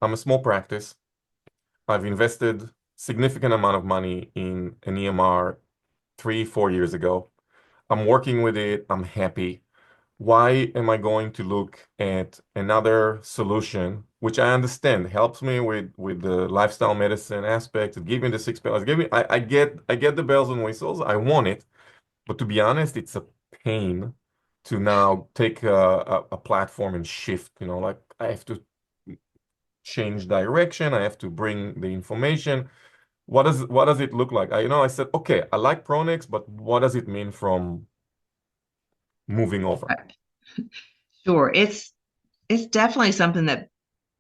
I'm a small practice. I've invested significant amount of money in an EMR 3, 4 years ago. I'm working with it. I'm happy. Why am I going to look at another solution, which I understand helps me with the lifestyle medicine aspect, it give me the 6 bells, give me I get the bells and whistles. I want it, but to be honest, it's a pain to now take a platform and shift. Like I have to change direction. I have to bring the information. What does it look like? I said, okay, I like ProNex, but what does it mean from moving over? Right. Sure. It's definitely something that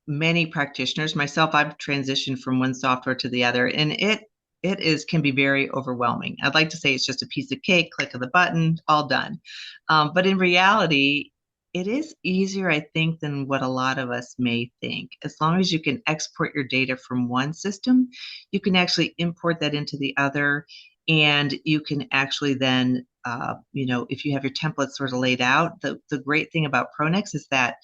many practitioners, myself, I've transitioned from one software to the other, and it is can be very overwhelming. I'd like to say it's just a piece of cake, click of the button, all done. But in reality, it is easier, I think, than what a lot of us may think. As long as you can export your data from one system, you can actually import that into the other, and you can actually then, if you have your templates sort of laid out, the great thing about Pronex is that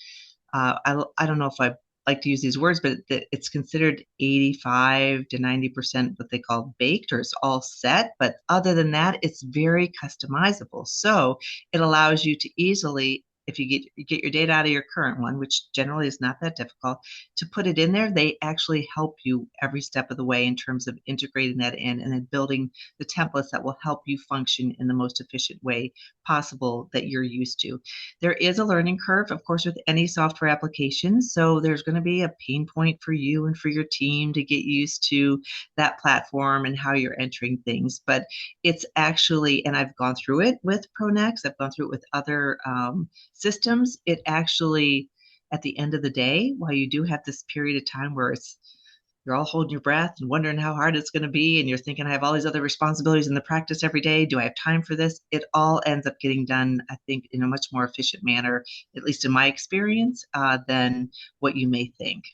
I don't know if I like to use these words, but it's considered 85 to 90% what they call baked, or it's all set. But other than that, it's very customizable. So it allows you to easily, if you get your data out of your current one, which generally is not that difficult, to put it in there, they actually help you every step of the way in terms of integrating that in and then building the templates that will help you function in the most efficient way possible that you're used to. There is a learning curve, of course, with any software application. So there's going to be a pain point for you and for your team to get used to that platform and how you're entering things. But it's actually, and I've gone through it with Pronex, I've gone through it with other systems. It actually, at the end of the day, while you do have this period of time where you're all holding your breath and wondering how hard it's going to be, and you're thinking, I have all these other responsibilities in the practice every day. Do I have time for this? It all ends up getting done, I think, in a much more efficient manner, at least in my experience, than what you may think.